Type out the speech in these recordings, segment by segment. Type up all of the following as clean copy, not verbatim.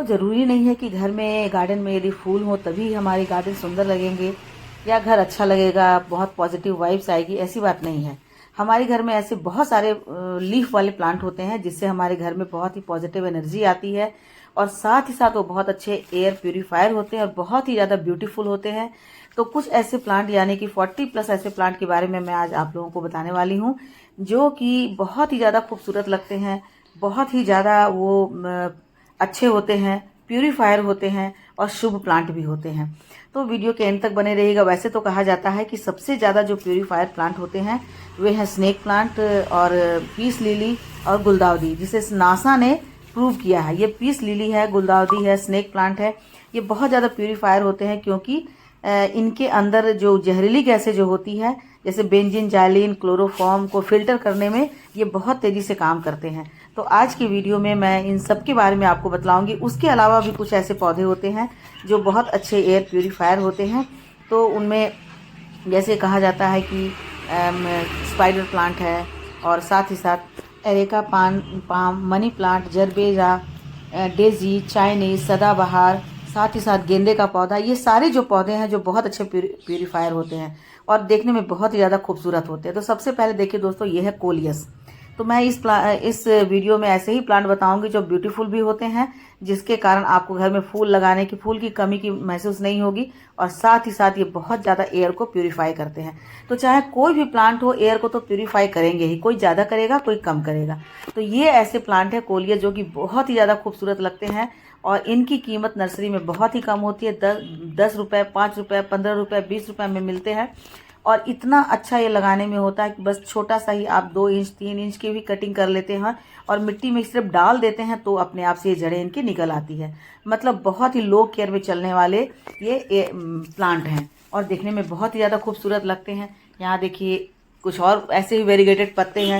ज़रूरी नहीं है कि घर में गार्डन में यदि फूल हो तभी हमारे गार्डन सुंदर लगेंगे या घर अच्छा लगेगा, बहुत पॉजिटिव वाइब्स आएगी, ऐसी बात नहीं है। हमारे घर में ऐसे बहुत सारे लीफ वाले प्लांट होते हैं जिससे हमारे घर में बहुत ही पॉजिटिव एनर्जी आती है और साथ ही साथ वो बहुत अच्छे एयर प्यूरीफायर होते हैं और बहुत ही ज़्यादा ब्यूटीफुल होते हैं। तो कुछ ऐसे प्लांट यानी कि 40+ ऐसे प्लांट के बारे में मैं आज आप लोगों को बताने वाली हूँ जो कि बहुत ही ज़्यादा खूबसूरत लगते हैं, बहुत ही ज़्यादा वो अच्छे होते हैं, प्यूरीफायर होते हैं और शुभ प्लांट भी होते हैं। तो वीडियो के एंड तक बने रहिएगा। वैसे तो कहा जाता है कि सबसे ज़्यादा जो प्यूरीफायर प्लांट होते हैं वे हैं स्नेक प्लांट और पीस लिली और गुलदाउदी, जिसे नासा ने प्रूव किया है। ये पीस लिली है, गुलदाउदी है, स्नेक प्लांट है, ये बहुत ज़्यादा प्यूरीफायर होते हैं क्योंकि इनके अंदर जो जहरीली गैसें जो होती है जैसे बेंजीन, जाइलिन, क्लोरोफॉर्म को फिल्टर करने में ये बहुत तेज़ी से काम करते हैं। तो आज की वीडियो में मैं इन सब के बारे में आपको बतलाऊंगी। उसके अलावा भी कुछ ऐसे पौधे होते हैं जो बहुत अच्छे एयर प्यूरीफायर होते हैं। तो उनमें जैसे कहा जाता है कि स्पाइडर प्लांट है और साथ ही साथ areca palm, money plant, gerbera, Daisy, Chinese, सदाबहार, साथ ही साथ गेंदे का पौधा, ये सारे जो पौधे हैं जो बहुत अच्छे प्यूरीफायर होते हैं और देखने में बहुत ही ज़्यादा खूबसूरत होते हैं। तो सबसे पहले देखिए दोस्तों, ये है कोलियस। तो मैं इस वीडियो में ऐसे ही प्लांट बताऊंगी जो ब्यूटीफुल भी होते हैं, जिसके कारण आपको घर में फूल की कमी की महसूस नहीं होगी और साथ ही साथ ये बहुत ज़्यादा एयर को प्यूरीफाई करते हैं। तो चाहे कोई भी प्लांट हो, एयर को तो प्यूरीफाई करेंगे ही, कोई ज़्यादा करेगा कोई कम करेगा। तो ये ऐसे प्लांट है कोलियस जो कि बहुत ही ज़्यादा खूबसूरत लगते हैं और इनकी कीमत नर्सरी में बहुत ही कम होती है। 10 रुपये, 5 रुपये, 15 रुपये, 20 रुपये में मिलते हैं और इतना अच्छा ये लगाने में होता है कि बस छोटा सा ही आप 2 इंच 3 इंच की भी कटिंग कर लेते हैं और मिट्टी में सिर्फ डाल देते हैं तो अपने आप से ये जड़ें इनकी निकल आती है। मतलब बहुत ही लो केयर में चलने वाले ये प्लांट हैं और देखने में बहुत ही ज़्यादा खूबसूरत लगते हैं। यहाँ देखिए कुछ और ऐसे ही वेरीगेटेड पत्ते हैं।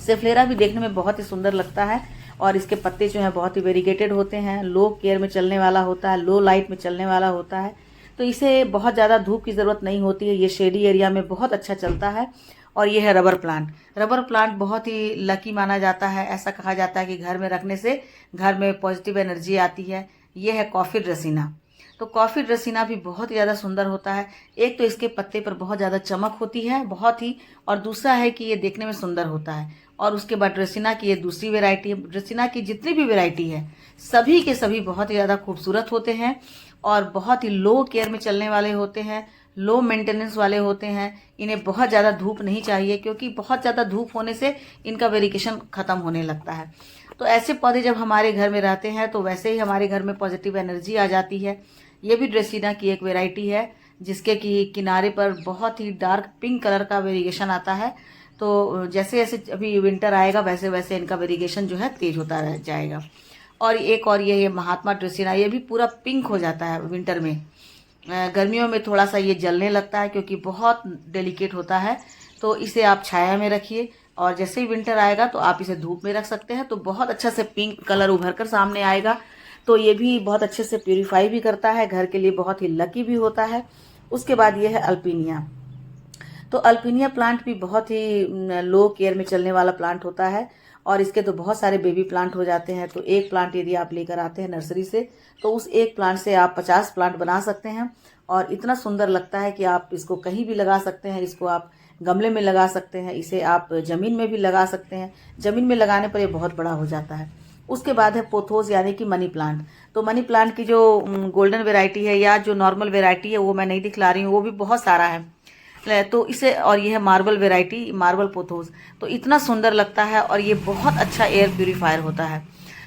सेफ्लेरा भी देखने में बहुत ही सुंदर लगता है और इसके पत्ते जो हैं बहुत ही वेरीगेटेड होते हैं, लो केयर में चलने वाला होता है, लो लाइट में चलने वाला होता है। तो इसे बहुत ज़्यादा धूप की ज़रूरत नहीं होती है, ये शेडी एरिया में बहुत अच्छा चलता है। और ये है रबर प्लांट। रबर प्लांट बहुत ही लकी माना जाता है। ऐसा कहा जाता है कि घर में रखने से घर में पॉजिटिव एनर्जी आती है। ये है कॉफ़ी ड्रेसिना। तो कॉफ़ी ड्रेसिना भी बहुत ही ज़्यादा सुंदर होता है। एक तो इसके पत्ते पर बहुत ज़्यादा चमक होती है, बहुत ही, और दूसरा है कि ये देखने में सुंदर होता है। और उसके बाद ड्रेसिना की ये दूसरी वेराइटी है। ड्रेसिना की जितनी भी वेराइटी है सभी के सभी बहुत ही ज़्यादा खूबसूरत होते हैं और बहुत ही लो केयर में चलने वाले होते हैं, लो मेंटेनेंस वाले होते हैं। इन्हें बहुत ज़्यादा धूप नहीं चाहिए क्योंकि बहुत ज़्यादा धूप होने से इनका वेरिगेशन ख़त्म होने लगता है। तो ऐसे पौधे जब हमारे घर में रहते हैं तो वैसे ही हमारे घर में पॉजिटिव एनर्जी आ जाती है। ये भी ड्रेसिना की एक वेराइटी है जिसके कि किनारे पर बहुत ही डार्क पिंक कलर का वेरिगेशन आता है। तो जैसे जैसे अभी विंटर आएगा वैसे वैसे इनका वेरिगेशन जो है तेज होता रह जाएगा। और एक और ये महात्मा ड्रेसिना, ये भी पूरा पिंक हो जाता है विंटर में। गर्मियों में थोड़ा सा ये जलने लगता है क्योंकि बहुत डेलिकेट होता है। तो इसे आप छाया में रखिए और जैसे ही विंटर आएगा तो आप इसे धूप में रख सकते हैं तो बहुत अच्छा से पिंक कलर उभर कर सामने आएगा। तो ये भी बहुत अच्छे से प्यूरीफाई भी करता है, घर के लिए बहुत ही लकी भी होता है। उसके बाद ये है अल्पीनिया। तो अल्पीनिया प्लांट भी बहुत ही लो केयर में चलने वाला प्लांट होता है और इसके तो बहुत सारे बेबी प्लांट हो जाते हैं। तो एक प्लांट यदि आप लेकर आते हैं नर्सरी से तो उस एक प्लांट से आप 50 प्लांट बना सकते हैं और इतना सुंदर लगता है कि आप इसको कहीं भी लगा सकते हैं। इसको आप गमले में लगा सकते हैं, इसे आप ज़मीन में भी लगा सकते हैं। ज़मीन में लगाने पर ये बहुत बड़ा हो जाता है। उसके बाद है पोथोस यानी कि मनी प्लांट। तो मनी प्लांट की जो गोल्डन वेराइटी है या जो नॉर्मल वेराइटी है वो मैं नहीं दिखला रही हूँ, वो भी बहुत सारा है। तो इसे, और ये है मार्बल वेराइटी, मार्बल पोथोस। तो इतना सुंदर लगता है और ये बहुत अच्छा एयर प्यूरीफायर होता है।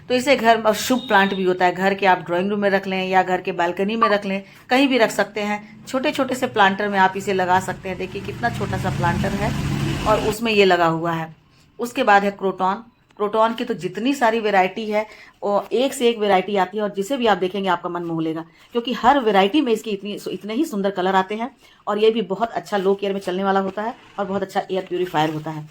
तो इसे घर शुभ प्लांट भी होता है। घर के आप ड्राइंग रूम में रख लें या घर के बालकनी में रख लें, कहीं भी रख सकते हैं। छोटे छोटे से प्लांटर में आप इसे लगा सकते हैं। देखिए कितना छोटा सा प्लांटर है और उसमें ये लगा हुआ है। उसके बाद है क्रोटॉन। क्रोटॉन की तो जितनी सारी वैरायटी है और एक से एक वैरायटी आती है और जिसे भी आप देखेंगे आपका मन मोह लेगा क्योंकि हर वैरायटी में इसकी इतने ही सुंदर कलर आते हैं और ये भी बहुत अच्छा लो केयर में चलने वाला होता है और बहुत अच्छा एयर प्यूरीफायर होता है।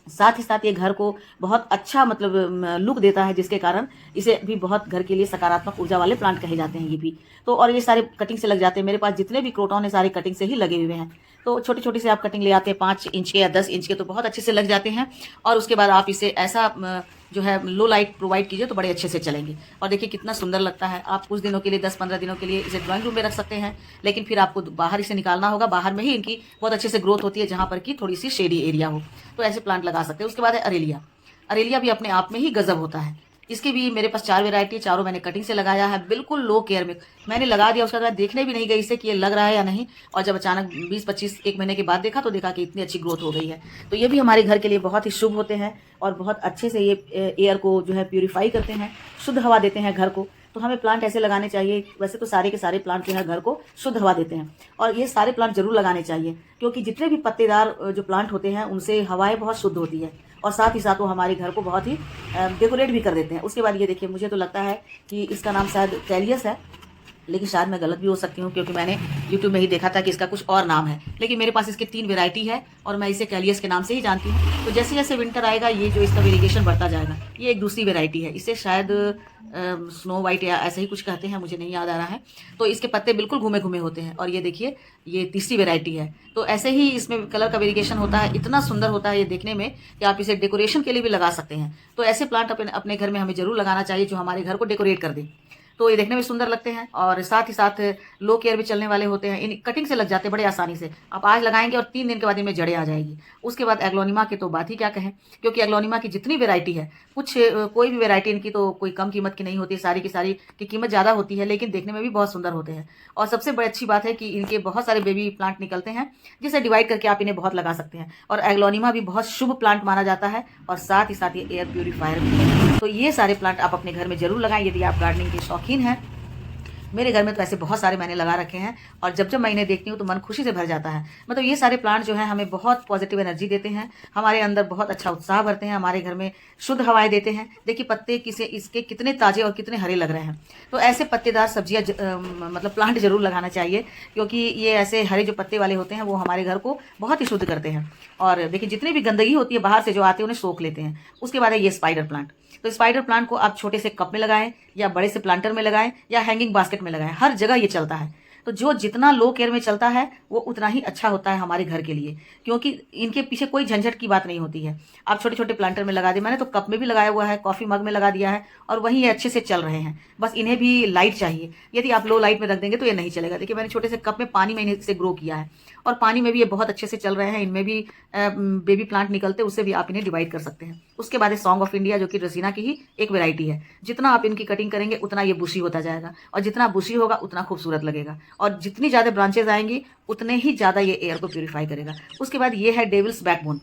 साथ ही साथ ये घर को बहुत अच्छा मतलब लुक देता है, जिसके कारण इसे भी बहुत घर के लिए सकारात्मक ऊर्जा वाले प्लांट कहे जाते हैं ये भी। तो और ये सारे कटिंग से लग जाते हैं। मेरे पास जितने भी क्रोटॉन है सारे कटिंग से ही लगे हुए हैं। तो छोटी छोटी से आप कटिंग ले आते हैं 5 इंच के या 10 इंच के, तो बहुत अच्छे से लग जाते हैं। और उसके बाद आप इसे ऐसा जो है लो लाइट प्रोवाइड कीजिए तो बड़े अच्छे से चलेंगे। और देखिए कितना सुंदर लगता है। आप कुछ दिनों के लिए 10-15 दिनों के लिए इसे ड्राइंग रूम में रख सकते हैं, लेकिन फिर आपको बाहर इसे निकालना होगा। बाहर में ही इनकी बहुत अच्छे से ग्रोथ होती है, जहाँ पर कि थोड़ी सी शेडी एरिया हो, तो ऐसे प्लांट लगा सकते हैं। उसके बाद है अरेलिया। अरेलिया भी अपने आप में ही गजब होता है। इसकी भी मेरे पास 4 वैरायटी, चारों मैंने कटिंग से लगाया है, बिल्कुल लो केयर में मैंने लगा दिया। उसके बाद देखने भी नहीं गई इसे कि ये लग रहा है या नहीं, और जब अचानक 20-25 एक महीने के बाद देखा तो देखा कि इतनी अच्छी ग्रोथ हो गई है। तो ये भी हमारे घर के लिए बहुत ही शुभ होते हैं और बहुत अच्छे से ये एयर को जो है प्यूरिफाई करते हैं, शुद्ध हवा देते हैं घर को। तो हमें प्लांट ऐसे लगाने चाहिए। वैसे तो सारे के सारे प्लांट जो है घर को शुद्ध हवा देते हैं, और ये सारे प्लांट जरूर लगाने चाहिए, क्योंकि जितने भी पत्तेदार जो प्लांट होते हैं उनसे हवाएं बहुत शुद्ध होती है, और साथ ही साथ वो हमारे घर को बहुत ही डेकोरेट भी कर देते हैं। उसके बाद ये देखिए, मुझे तो लगता है कि इसका नाम शायद कैलियस है, लेकिन शायद मैं गलत भी हो सकती हूँ, क्योंकि मैंने YouTube में ही देखा था कि इसका कुछ और नाम है। लेकिन मेरे पास इसके 3 वैरायटी है और मैं इसे कैलियस के नाम से ही जानती हूँ। तो जैसे जैसे विंटर आएगा, ये जो इसका वेरिएशन बढ़ता जाएगा। ये एक दूसरी वैरायटी है, इसे शायद स्नो वाइट या ऐसे ही कुछ कहते हैं, मुझे नहीं याद आ रहा है। तो इसके पत्ते बिल्कुल घूमे घूमे होते हैं। और ये देखिए, ये तीसरी वैरायटी है। तो ऐसे ही इसमें कलर का वेरिएशन होता है, इतना सुंदर होता है ये देखने में कि आप इसे डेकोरेशन के लिए भी लगा सकते हैं। तो ऐसे प्लांट अपने घर में हमें जरूर लगाना चाहिए, जो हमारे घर को डेकोरेट कर दे। तो ये देखने में सुंदर लगते हैं और साथ ही साथ लो केयर भी चलने वाले होते हैं। इन कटिंग से लग जाते हैं बड़े आसानी से। आप आज लगाएंगे और 3 दिन के बाद इनमें जड़ें आ जाएगी। उसके बाद एग्लोनिमा की तो बात ही क्या कहें, क्योंकि एग्लोनिमा की जितनी वैरायटी है, कोई भी वैरायटी इनकी तो कोई कम कीमत की नहीं होती, सारी की सारी की कीमत ज़्यादा होती है, लेकिन देखने में भी बहुत सुंदर होते हैं। और सबसे बड़ी अच्छी बात है कि इनके बहुत सारे बेबी प्लांट निकलते हैं, जिसे डिवाइड करके आप इन्हें बहुत लगा सकते हैं। और एग्लोनिमा भी बहुत शुभ प्लांट माना जाता है, और साथ ही साथ ये एयर प्यूरीफायर भी है। तो ये सारे प्लांट आप अपने घर में जरूर लगाएं यदि आप गार्डनिंग के शौकीन हैं। मेरे घर में तो ऐसे बहुत सारे मैंने लगा रखे हैं, और जब जब मैं इन्हें देखती हूँ तो मन खुशी से भर जाता है। मतलब ये सारे प्लांट जो हैं हमें बहुत पॉजिटिव एनर्जी देते हैं, हमारे अंदर बहुत अच्छा उत्साह भरते हैं, हमारे घर में शुद्ध हवाएं देते हैं। देखिए पत्ते इसके कितने ताजे और कितने हरे लग रहे हैं। तो ऐसे पत्तेदार सब्जियाँ मतलब प्लांट जरूर लगाना चाहिए, क्योंकि ये ऐसे हरे जो पत्ते वाले होते हैं वो हमारे घर को बहुत ही शुद्ध करते हैं। और देखिए जितनी भी गंदगी होती है बाहर से जो आते हैं उन्हें सोख लेते हैं। उसके बाद है ये स्पाइडर प्लांट। तो स्पाइडर प्लांट को आप छोटे से कप में लगाएं, या बड़े से प्लांटर में लगाएं, या हैंगिंग बास्केट में लगाएं, हर जगह ये चलता है। तो जो जितना लो केयर में चलता है वो उतना ही अच्छा होता है हमारे घर के लिए, क्योंकि इनके पीछे कोई झंझट की बात नहीं होती है। आप छोटे छोटे प्लांटर में लगा दें, मैंने तो कप में भी लगाया हुआ है, कॉफी मग में लगा दिया है, और वहीं ये अच्छे से चल रहे हैं। बस इन्हें भी लाइट चाहिए, यदि आप लो लाइट में रख देंगे तो ये नहीं चलेगा। देखिए मैंने छोटे से कप में पानी में इन्हें ग्रो किया है, और पानी में भी ये बहुत अच्छे से चल रहे हैं। इनमें भी बेबी प्लांट निकलते, उससे भी आप इन्हें डिवाइड कर सकते हैं। उसके बाद है सॉन्ग ऑफ इंडिया, जो कि रसीना की ही एक वैरायटी है। जितना आप इनकी कटिंग करेंगे उतना ये बुशी होता जाएगा, और जितना बुशी होगा उतना खूबसूरत लगेगा, और जितनी ज़्यादा ब्रांचेज आएंगी उतने ही ज़्यादा ये एयर को प्यूरिफाई करेगा। उसके बाद ये है डेविल्स बैकबोन।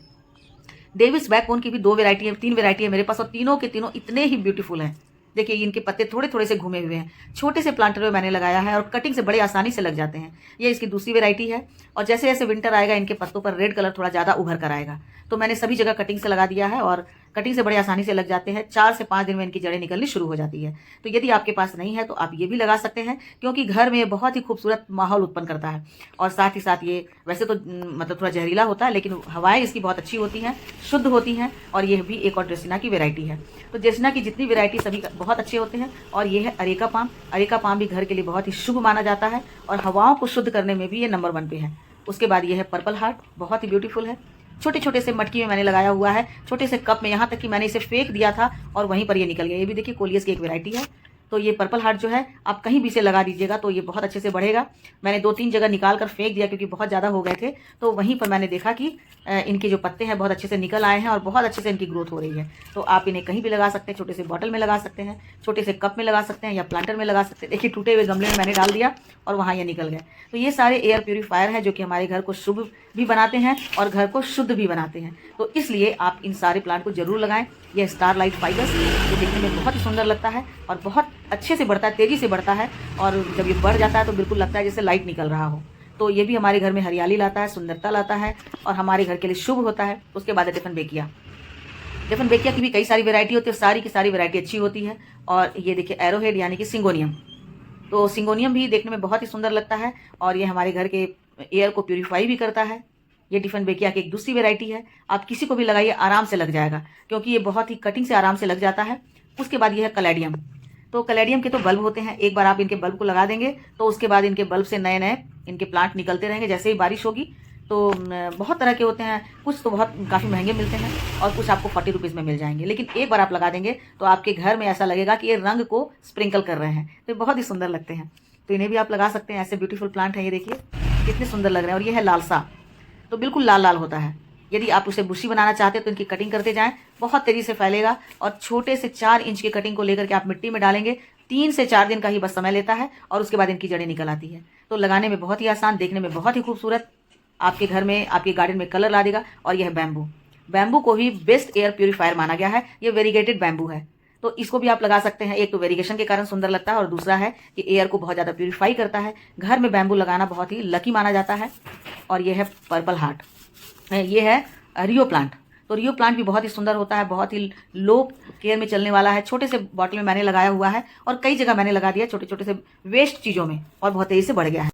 डेविल्स बैकबोन की भी 2 वैरायटी है, 3 वैरायटी है मेरे पास, और तीनों के तीनों इतने ही ब्यूटीफुल हैं। देखिए इनके पत्ते थोड़े थोड़े से घूमे हुए हैं, छोटे से प्लांटर में मैंने लगाया है, और कटिंग से बड़े आसानी से लग जाते हैं। ये इसकी दूसरी वैरायटी है, और जैसे जैसे विंटर आएगा इनके पत्तों पर रेड कलर थोड़ा ज़्यादा उभर कर आएगा। तो मैंने सभी जगह कटिंग से लगा दिया है, और कटिंग से बड़े आसानी से लग जाते हैं। 4 से 5 दिन में इनकी जड़ें निकलनी शुरू हो जाती है। तो यदि आपके पास नहीं है तो आप ये भी लगा सकते हैं, क्योंकि घर में बहुत ही खूबसूरत माहौल उत्पन्न करता है। और साथ ही साथ ये वैसे तो मतलब थोड़ा जहरीला होता है, लेकिन हवाएं इसकी बहुत अच्छी होती हैं, शुद्ध होती हैं। और ये भी एक और ड्रेसिना की वैरायटी है। तो ड्रेसिना की जितनी वैरायटी सभी बहुत अच्छे होते हैं। और ये है अरेका पाम। अरेका पाम भी घर के लिए बहुत ही शुभ माना जाता है, और हवाओं को शुद्ध करने में भी ये नंबर 1 पे है। उसके बाद ये है पर्पल हार्ट, बहुत ही ब्यूटीफुल है। छोटे छोटे से मटकी में मैंने लगाया हुआ है, छोटे से कप में, यहाँ तक कि मैंने इसे फेंक दिया था और वहीं पर ये निकल गया। ये भी देखिए कोलियस की एक वैरायटी है। तो ये पर्पल हार्ट जो है आप कहीं भी इसे लगा दीजिएगा तो ये बहुत अच्छे से बढ़ेगा। मैंने 2-3 जगह निकाल कर फेंक दिया, क्योंकि बहुत ज़्यादा हो गए थे। तो वहीं पर मैंने देखा कि इनके जो पत्ते हैं बहुत अच्छे से निकल आए हैं, और बहुत अच्छे से इनकी ग्रोथ हो रही है। तो आप इन्हें कहीं भी लगा सकते हैं, छोटे से बॉटल में लगा सकते हैं, छोटे से कप में लगा सकते हैं, या प्लांटर में लगा सकते हैं। देखिए टूटे हुए गमले में मैंने डाल दिया और वहाँ ये निकल गए। तो ये सारे एयर प्यूरीफायर हैं, जो कि हमारे घर को शुभ भी बनाते हैं और घर को शुद्ध भी बनाते हैं। तो इसलिए आप इन सारे प्लांट को जरूर लगाएं। यह स्टारलाइट फाइबर्स, ये देखने में बहुत ही सुंदर लगता है और बहुत अच्छे से बढ़ता है, तेज़ी से बढ़ता है। और जब ये बढ़ जाता है तो बिल्कुल लगता है जैसे लाइट निकल रहा हो। तो ये भी हमारे घर में हरियाली लाता है, सुंदरता लाता है, और हमारे घर के लिए शुभ होता है। उसके बाद है डिफनबेकिया। डिफनबेकिया की भी कई सारी वैरायटी होती है, सारी की सारी वैरायटी अच्छी होती है। और ये देखिए एरोहेड यानी कि सिंगोनियम। तो सिंगोनियम भी देखने में बहुत ही सुंदर लगता है, और ये हमारे घर के एयर को प्यूरीफाई भी करता है। ये डिफनबेकिया की एक दूसरी वैरायटी है। आप किसी को भी लगाइए आराम से लग जाएगा, क्योंकि ये बहुत ही कटिंग से आराम से लग जाता है। उसके बाद ये है कलेडियम। तो कलेडियम के तो बल्ब होते हैं, एक बार आप इनके बल्ब को लगा देंगे तो उसके बाद इनके बल्ब से नए नए इनके प्लांट निकलते रहेंगे। जैसे ही बारिश होगी तो बहुत तरह के होते हैं, कुछ तो बहुत काफ़ी महंगे मिलते हैं और कुछ आपको 40 रुपीज़ में मिल जाएंगे, लेकिन एक बार आप लगा देंगे तो आपके घर में ऐसा लगेगा कि ये रंग को स्प्रिंकल कर रहे हैं। तो ये बहुत ही सुंदर लगते हैं, तो इन्हें भी आप लगा सकते हैं। ऐसे ब्यूटीफुल प्लांट है, ये देखिए कितने सुंदर लग रहे हैं। और ये है लालसा, तो बिल्कुल लाल लाल होता है। यदि आप उसे बुशी बनाना चाहते हैं तो इनकी कटिंग करते जाएं, बहुत तेजी से फैलेगा। और छोटे से 4 इंच की कटिंग को लेकर के आप मिट्टी में डालेंगे, 3 से 4 दिन का ही बस समय लेता है और उसके बाद इनकी जड़ें निकल आती है। तो लगाने में बहुत ही आसान, देखने में बहुत ही खूबसूरत, आपके घर में, आपके गार्डन में कलर ला देगा। और यह है बैम्बू। बैम्बू को भी बेस्ट एयर प्यूरीफायर माना गया है। ये वेरीगेटेड बैम्बू है, तो इसको भी आप लगा सकते हैं। एक तो वेरिगेशन के कारण सुंदर लगता है और दूसरा है कि एयर को बहुत ज़्यादा प्यूरीफाई करता है। घर में बैम्बू लगाना बहुत ही लकी माना जाता है। और ये है पर्पल हार्ट, ये है रियो प्लांट। तो रियो प्लांट भी बहुत ही सुंदर होता है, बहुत ही लो केयर में चलने वाला है। छोटे से बॉटल में मैंने लगाया हुआ है और कई जगह मैंने लगा दिया छोटे छोटे से वेस्ट चीज़ों में, और बहुत तेज़ी से बढ़ गया है।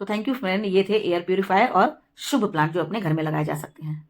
तो थैंक यू फ्रेंड, ये थे एयर प्यूरीफायर और शुभ प्लांट जो अपने घर में लगाए जा सकते हैं।